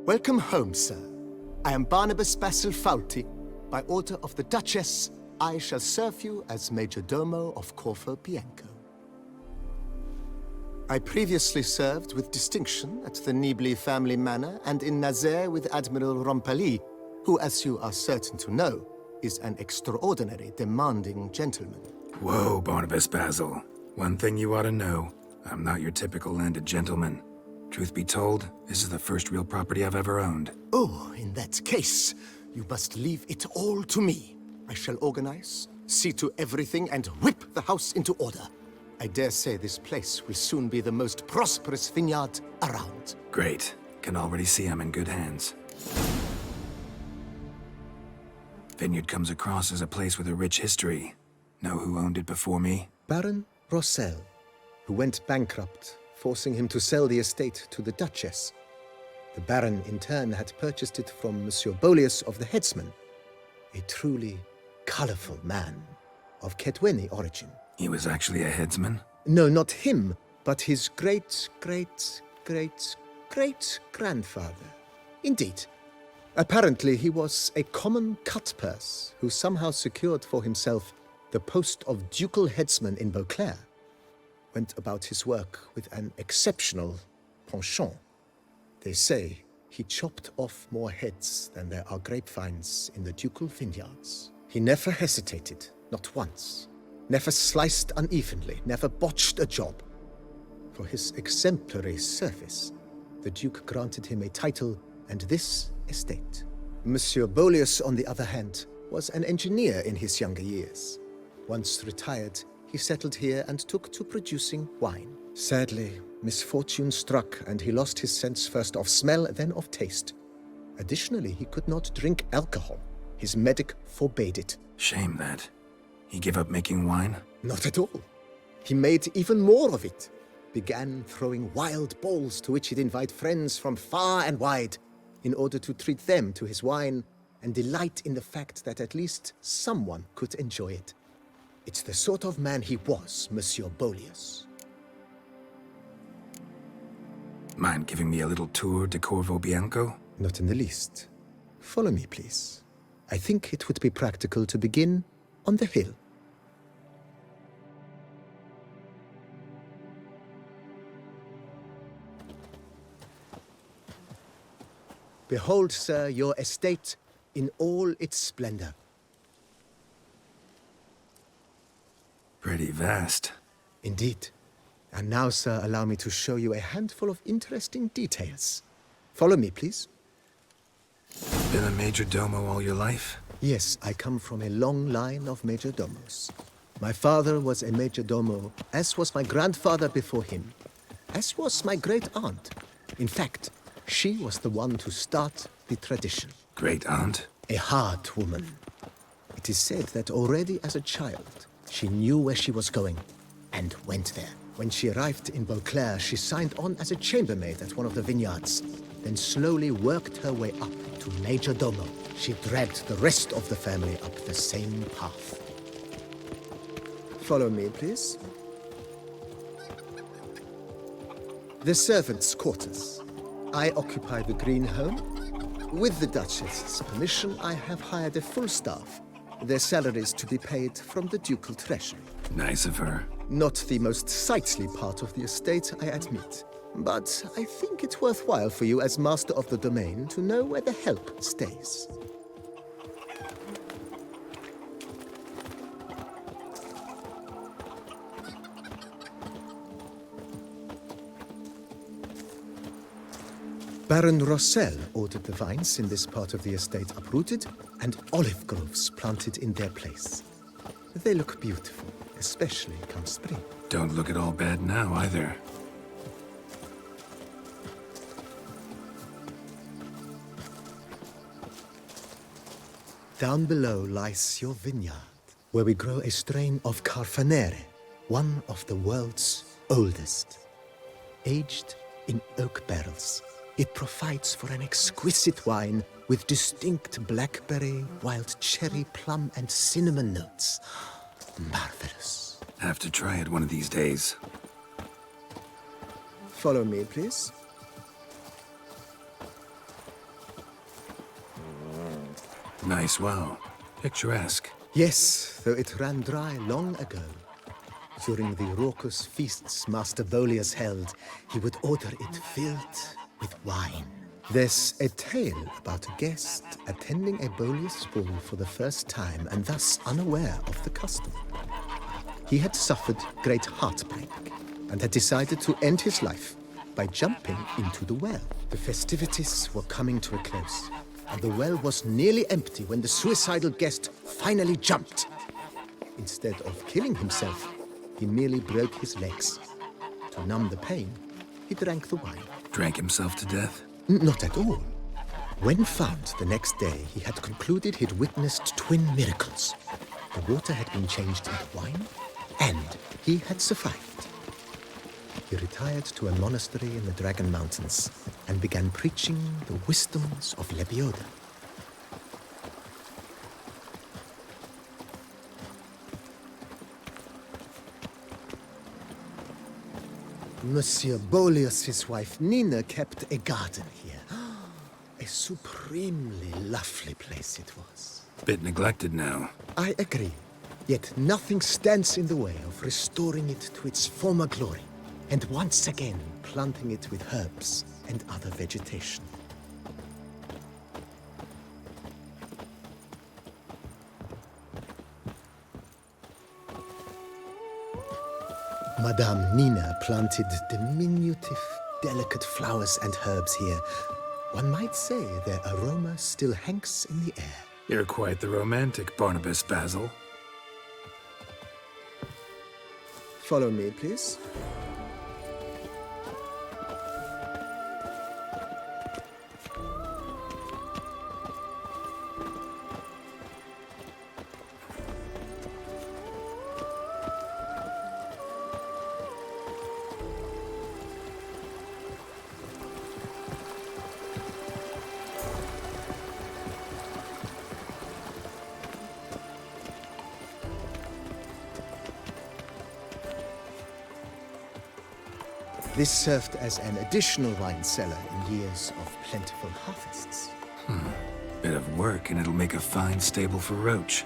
Welcome home, sir. I am Barnabas Basil Faulty. By order of the Duchess, I shall serve you as Major Domo of Corvo Bianco. I previously served with distinction at the Nibli family manor and in Nazaire with Admiral Rompali, who, as you are certain to know, is an extraordinary demanding gentleman. Whoa, Barnabas Basil. One thing you ought to know. I'm not your typical landed gentleman. Truth be told, this is the first real property I've ever owned. Oh, in that case, you must leave it all to me. I shall organize, see to everything, and whip the house into order. I dare say this place will soon be the most prosperous vineyard around. Great. Can already see I'm in good hands. Vineyard comes across as a place with a rich history. Know who owned it before me? Baron Rossel, who went bankrupt, forcing him to sell the estate to the Duchess. The Baron, in turn, had purchased it from Monsieur Bolius of the Headsman, a truly colorful man of Ketweni origin. He was actually a headsman? No, not him, but his great-great-great-great-grandfather. Indeed. Apparently, he was a common cut-purse who somehow secured for himself the post of ducal headsman in Beauclair. Went about his work with an exceptional penchant. They say he chopped off more heads than there are grapevines in the ducal vineyards. He never hesitated, not once. Never sliced unevenly, never botched a job. For his exemplary service, the Duke granted him a title and this estate. Monsieur Bolius, on the other hand, was an engineer in his younger years. Once retired, he settled here and took to producing wine. Sadly, misfortune struck and he lost his sense first of smell, then of taste. Additionally, he could not drink alcohol. His medic forbade it. Shame that. He gave up making wine? Not at all. He made even more of it. Began throwing wild balls to which he'd invite friends from far and wide in order to treat them to his wine and delight in the fact that at least someone could enjoy it. It's the sort of man he was, Monsieur Bolius. Mind giving me a little tour de Corvo Bianco? Not in the least. Follow me, please. I think it would be practical to begin on the hill. Behold, sir, your estate in all its splendor. Pretty vast. Indeed. And now, sir, allow me to show you a handful of interesting details. Follow me, please. Been a major domo all your life? Yes, I come from a long line of major domos. My father was a major domo, as was my grandfather before him, as was my great-aunt. In fact, she was the one to start the tradition. Great-aunt? A hard woman. It is said that already as a child, she knew where she was going and went there. When she arrived in Beauclair, she signed on as a chambermaid at one of the vineyards, then slowly worked her way up to Major Domo. She dragged the rest of the family up the same path. Follow me, please. The servants' quarters. I occupy the green home. With the Duchess's permission, I have hired a full staff. Their salaries to be paid from the ducal treasury. Nice of her. Not the most sightly part of the estate, I admit. But I think it's worthwhile for you as master of the domain to know where the help stays. Baron Rossel ordered the vines in this part of the estate uprooted and olive groves planted in their place. They look beautiful, especially come spring. Don't look at all bad now, either. Down below lies your vineyard, where we grow a strain of Carfanere, one of the world's oldest. Aged in oak barrels, it provides for an exquisite wine with distinct blackberry, wild cherry, plum, and cinnamon notes. Marvelous. Have to try it one of these days. Follow me, please. Nice well. Picturesque. Yes, though it ran dry long ago. During the raucous feasts Master Bolius held, he would order it filled with wine. There's a tale about a guest attending a Bolius ball for the first time and thus unaware of the custom. He had suffered great heartbreak and had decided to end his life by jumping into the well. The festivities were coming to a close, and the well was nearly empty when the suicidal guest finally jumped. Instead of killing himself, he merely broke his legs. To numb the pain, he drank the wine. Drank himself to death? Not at all. When found the next day, he had concluded he'd witnessed twin miracles. The water had been changed into wine, and he had survived. He retired to a monastery in the Dragon Mountains and began preaching the wisdoms of Lebioda. Monsieur Bolius' wife Nina kept a garden here. A supremely lovely place it was. Bit neglected now. I agree. Yet nothing stands in the way of restoring it to its former glory, and once again planting it with herbs and other vegetation. Madame Nina planted diminutive, delicate flowers and herbs here. One might say their aroma still hangs in the air. You're quite the romantic, Barnabas Basil. Follow me, please. This served as an additional wine cellar in years of plentiful harvests. Bit of work and it'll make a fine stable for Roach.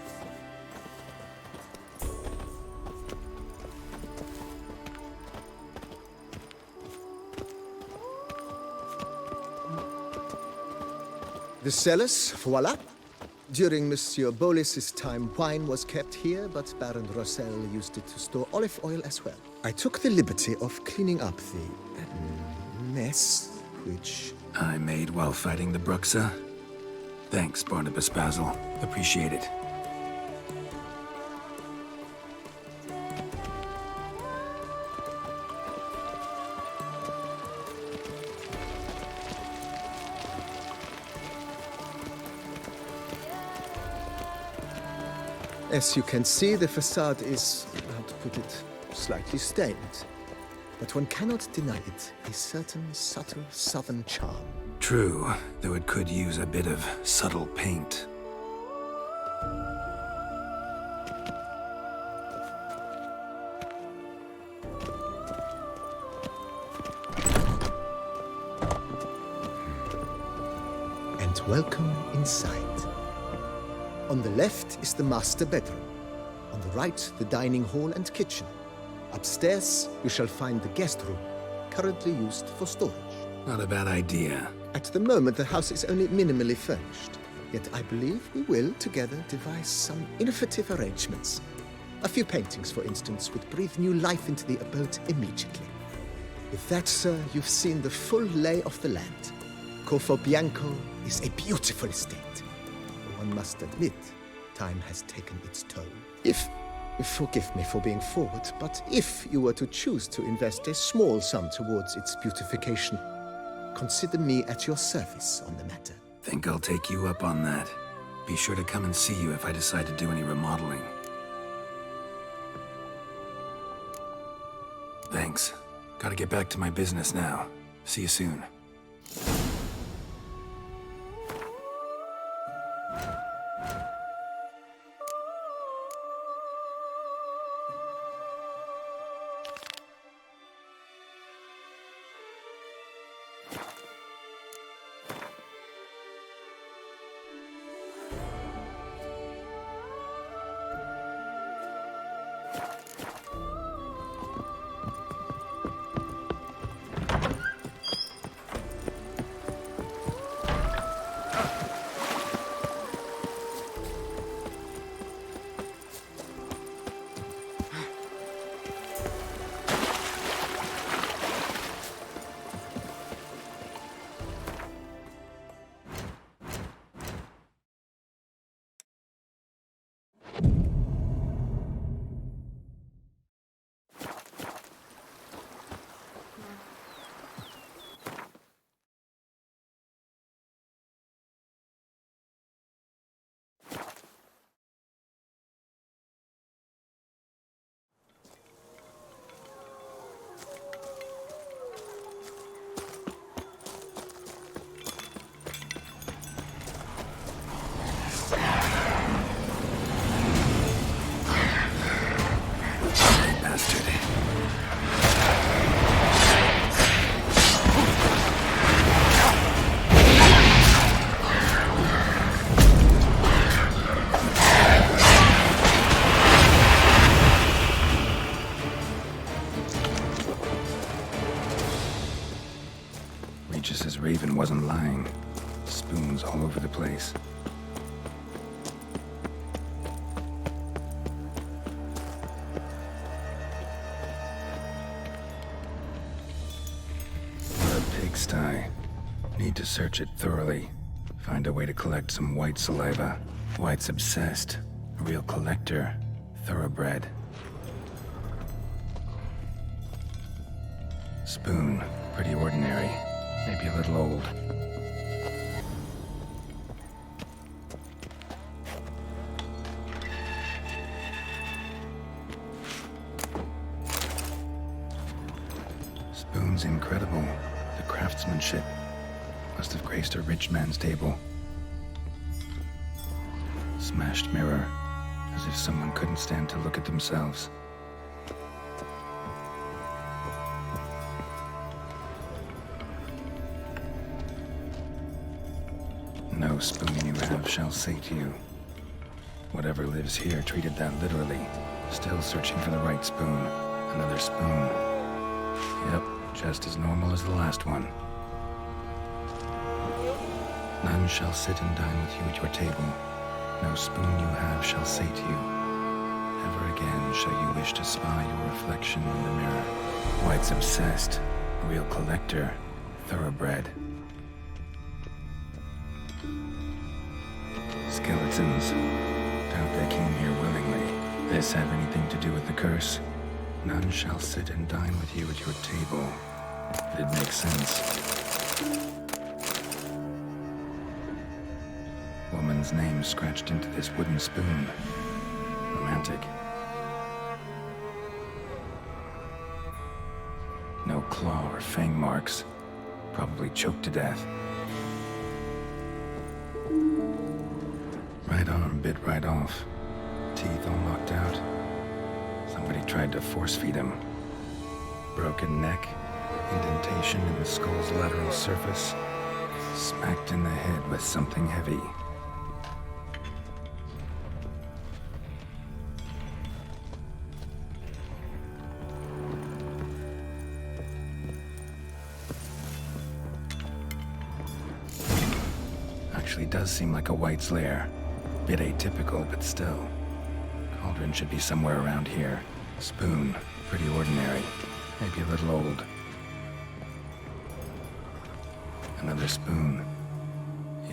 The cellars, voila. During Monsieur Bolis's time, wine was kept here, but Baron Rossel used it to store olive oil as well. I took the liberty of cleaning up the mess, which... I made while fighting the Bruxa. Thanks, Barnabas Basil. Appreciate it. As you can see, the facade is, how to put it, slightly stained. But one cannot deny it a certain subtle southern charm. True, though it could use a bit of subtle paint. And welcome inside. On the left is the master bedroom. On the right, the dining hall and kitchen. Upstairs, you shall find the guest room, currently used for storage. Not a bad idea. At the moment, the house is only minimally furnished. Yet I believe we will, together, devise some innovative arrangements. A few paintings, for instance, would breathe new life into the abode immediately. With that, sir, you've seen the full lay of the land. Corfo Bianco is a beautiful estate. One must admit, time has taken its toll. Forgive me for being forward, but if you were to choose to invest a small sum towards its beautification, consider me at your service on the matter. Think I'll take you up on that. Be sure to come and see you if I decide to do any remodeling. Thanks. Gotta get back to my business now. See you soon. thing. Spoons all over the place. What a pigsty. Need to search it thoroughly. Find a way to collect some white saliva. White's obsessed. A real collector. Thoroughbred. Spoon. Pretty ordinary. Maybe a little old. Spoon's incredible. The craftsmanship. Must have graced a rich man's table. Smashed mirror. As if someone couldn't stand to look at themselves. No spoon you have shall sate you. Whatever lives here treated that literally. Still searching for the right spoon. Another spoon. Yep, just as normal as the last one. None shall sit and dine with you at your table. No spoon you have shall sate you. Never again shall you wish to spy your reflection in the mirror. White's obsessed. A real collector. Thoroughbred. Skeletons. Doubt they came here willingly. This have anything to do with the curse? None shall sit and dine with you at your table. It makes sense. Woman's name scratched into this wooden spoon. Romantic. No claw or fang marks. Probably choked to death. Right arm bit right off. Teeth all knocked out. Somebody tried to force feed him. Broken neck. Indentation in the skull's lateral surface. Smacked in the head with something heavy. Actually does seem like a White's lair. Bit atypical, but still. Cauldron should be somewhere around here. Spoon. Pretty ordinary. Maybe a little old. Another spoon.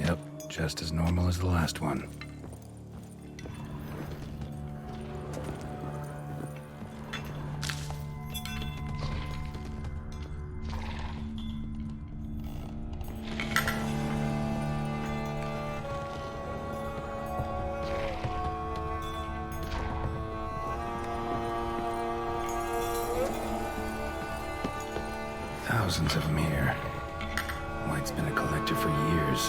Yep, just as normal as the last one. Thousands of them here. White's been a collector for years.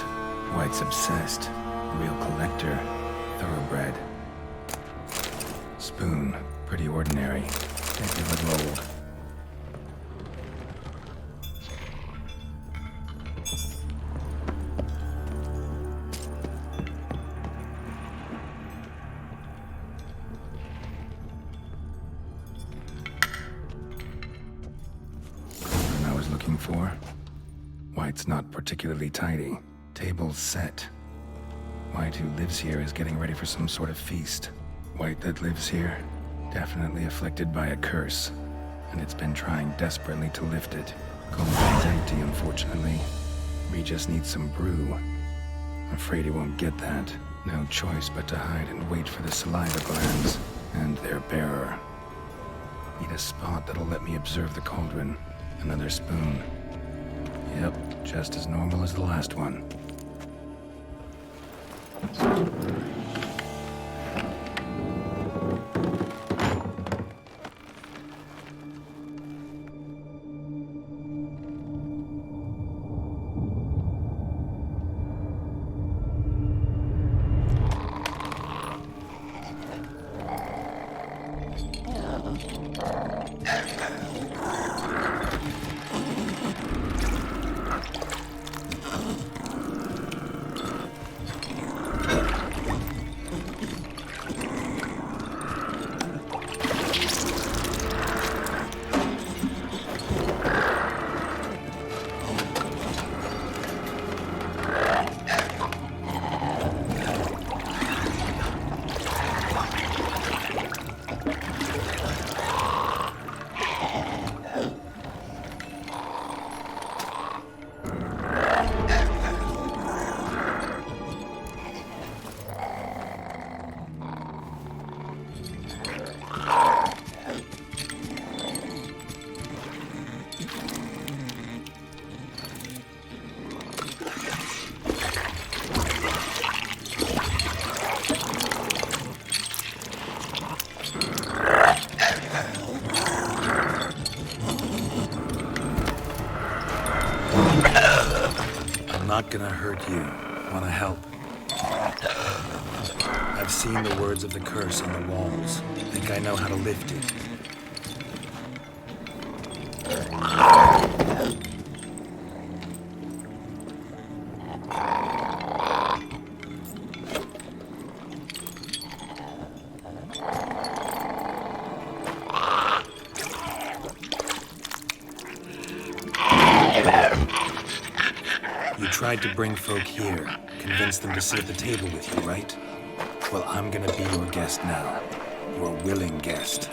White's obsessed. A real collector. Thoroughbred. Spoon. Pretty ordinary. Maybe a little old. For. White's not particularly tidy. Table's set. White who lives here is getting ready for some sort of feast. White that lives here, definitely afflicted by a curse, and it's been trying desperately to lift it. Cauldron's empty, unfortunately. We just need some brew. Afraid he won't get that. No choice but to hide and wait for the saliva glands and their bearer. Need a spot that'll let me observe the cauldron. Another spoon. Yep, just as normal as the last one. not gonna hurt you. Wanna help? I've seen the words of the curse on the walls. Think I know how to lift it. You tried to bring folk here, convince them to sit at the table with you, right? Well, I'm gonna be your guest now. Your willing guest.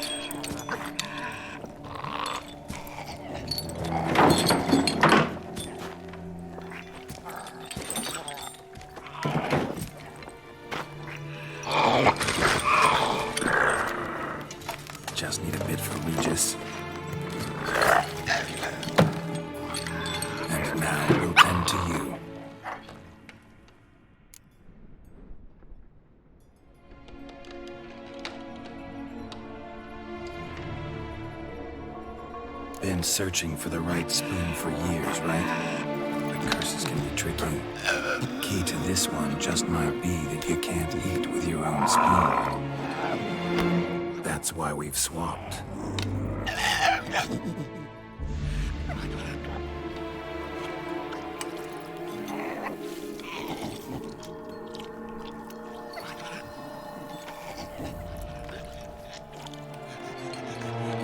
Just need a bit for Regis. And now we'll tend to you. Been searching for the right spoon for years, right? The curses can be tricky. Key to this one just might be that you can't eat with your own spoon. That's why we've swapped.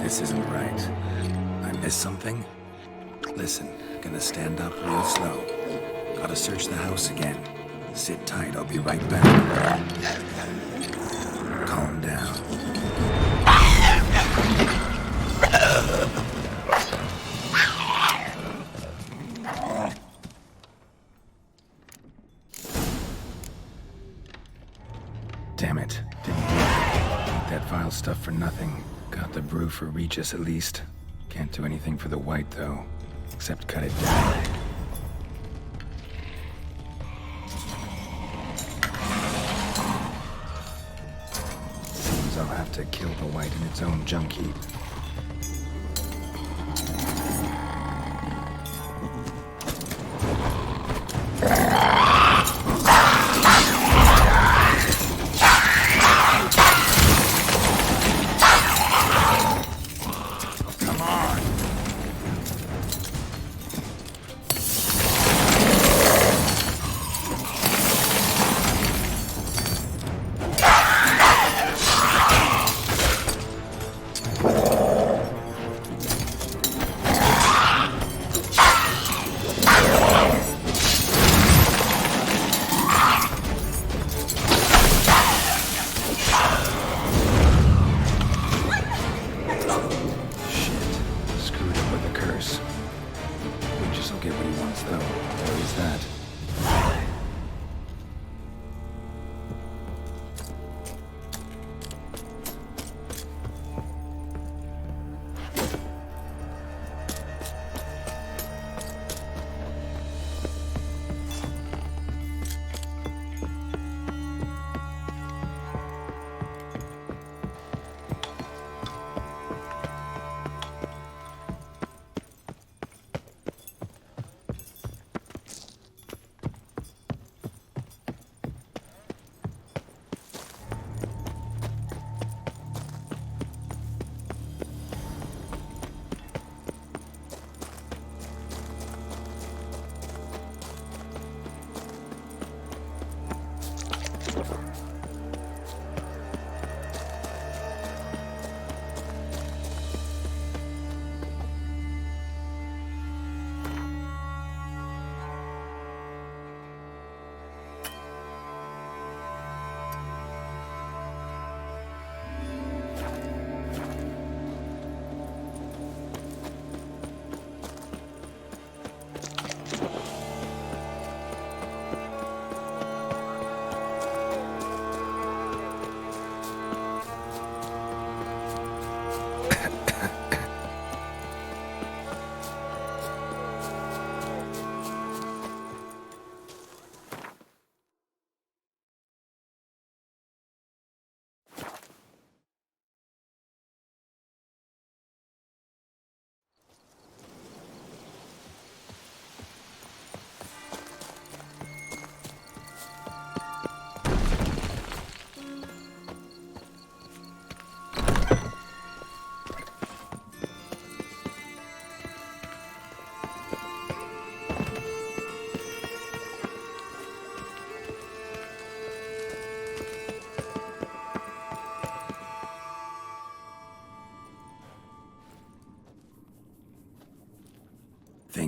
This isn't right. I missed something? Listen, gonna stand up real slow. Gotta search the house again. Sit tight, I'll be right back. Calm down. Damn it. Didn't eat that vile stuff for nothing. Got the brew for Regis at least. Can't do anything for the white, though. Except cut it down. Seems I'll have to kill the white in its own junk heap.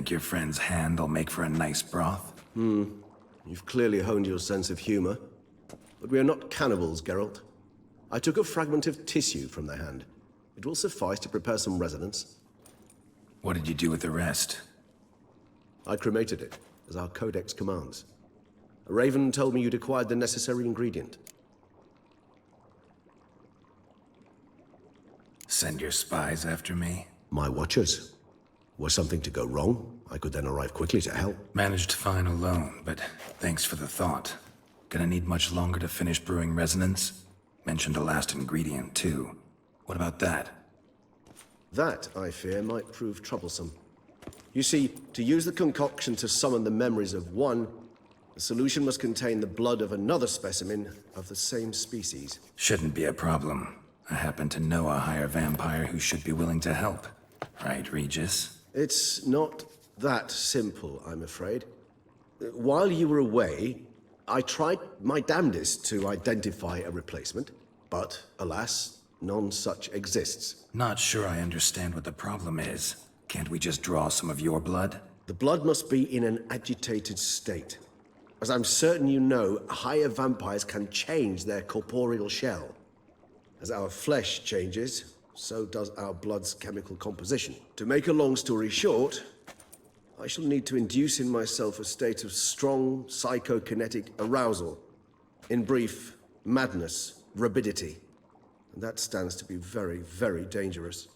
Think your friend's hand will make for a nice broth? You've clearly honed your sense of humor. But we are not cannibals, Geralt. I took a fragment of tissue from the hand. It will suffice to prepare some resonance. What did you do with the rest? I cremated it, as our codex commands. A raven told me you'd acquired the necessary ingredient. Send your spies after me? My watchers. Were something to go wrong, I could then arrive quickly to help. Managed fine alone, but thanks for the thought. Gonna need much longer to finish brewing resonance? Mentioned a last ingredient, too. What about that? That, I fear, might prove troublesome. You see, to use the concoction to summon the memories of one, the solution must contain the blood of another specimen of the same species. Shouldn't be a problem. I happen to know a higher vampire who should be willing to help. Right, Regis? It's not that simple, I'm afraid. While you were away, I tried my damnedest to identify a replacement, but alas, none such exists. Not sure I understand what the problem is. Can't we just draw some of your blood? The blood must be in an agitated state. As I'm certain you know, higher vampires can change their corporeal shell. As our flesh changes, so does our blood's chemical composition. To make a long story short, I shall need to induce in myself a state of strong psychokinetic arousal. In brief, madness, rabidity. And that stands to be very, very dangerous.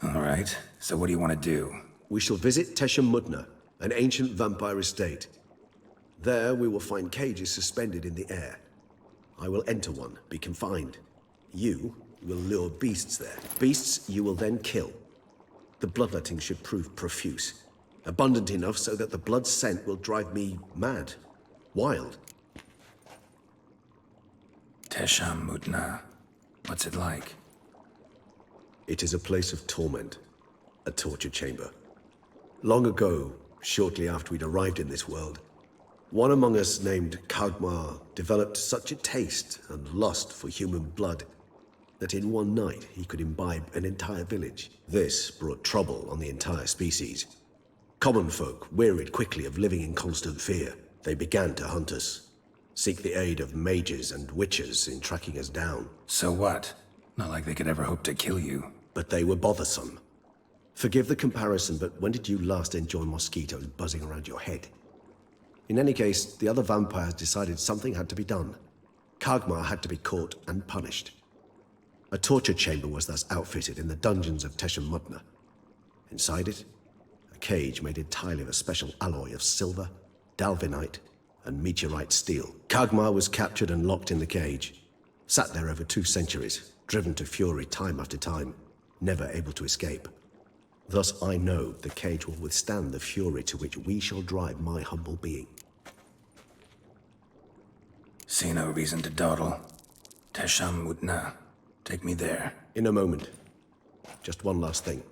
All right, so what do you want to do? We shall visit Tesha Mudna, an ancient vampire estate. There we will find cages suspended in the air. I will enter one, be confined. You will lure beasts there. Beasts you will then kill. The bloodletting should prove profuse. Abundant enough so that the blood scent will drive me mad. Wild. Tesham Mutna. What's it like? It is a place of torment. A torture chamber. Long ago, shortly after we'd arrived in this world, one among us named Kagmar developed such a taste and lust for human blood that in one night he could imbibe an entire village. This brought trouble on the entire species. Common folk wearied quickly of living in constant fear. They began to hunt us, seek the aid of mages and witches in tracking us down. So what? Not like they could ever hope to kill you. But they were bothersome. Forgive the comparison, but when did you last enjoy mosquitoes buzzing around your head? In any case, the other vampires decided something had to be done. Kagmar had to be caught and punished. A torture chamber was thus outfitted in the dungeons of Tesha Mudna. Inside it, a cage made entirely of a special alloy of silver, dalvinite, and meteorite steel. Kagmar was captured and locked in the cage. Sat there over 2 centuries, driven to fury time after time, never able to escape. Thus I know the cage will withstand the fury to which we shall drive my humble being. See no reason to dawdle. Tesham Mutna. Take me there. In a moment. Just one last thing.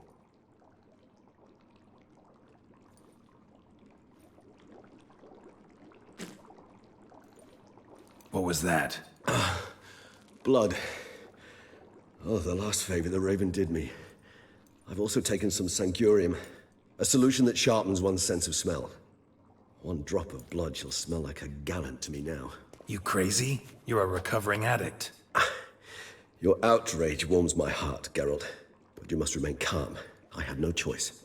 What was that? Blood. Oh, the last favor the Raven did me. I've also taken some Sancurium, a solution that sharpens one's sense of smell. One drop of blood shall smell like a gallant to me now. You crazy? You're a recovering addict. Your outrage warms my heart, Geralt. But you must remain calm. I had no choice.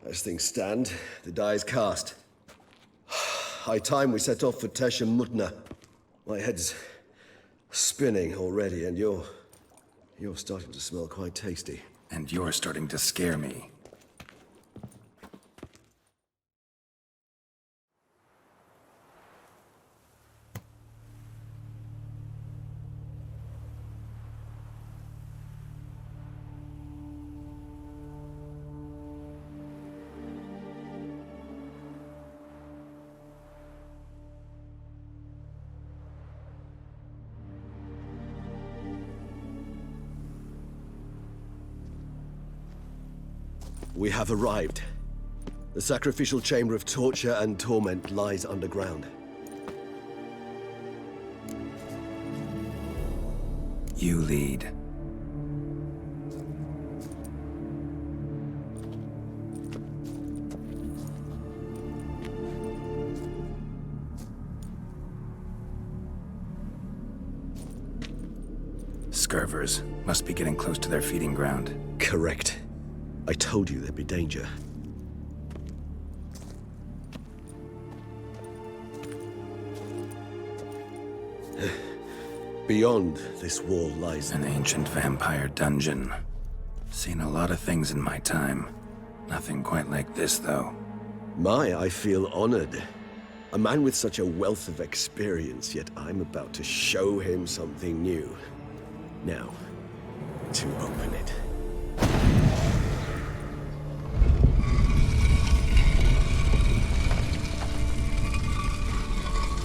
As things stand, the die is cast. High time we set off for Tesha Mudna. My head's spinning already, and you're starting to smell quite tasty. And you're starting to scare me. We have arrived. The sacrificial chamber of torture and torment lies underground. You lead. Scurvers must be getting close to their feeding ground. Correct. I told you there'd be danger. Beyond this wall lies An ancient vampire dungeon. Seen a lot of things in my time. Nothing quite like this, though. I feel honored. A man with such a wealth of experience, yet I'm about to show him something new. Now, to open it.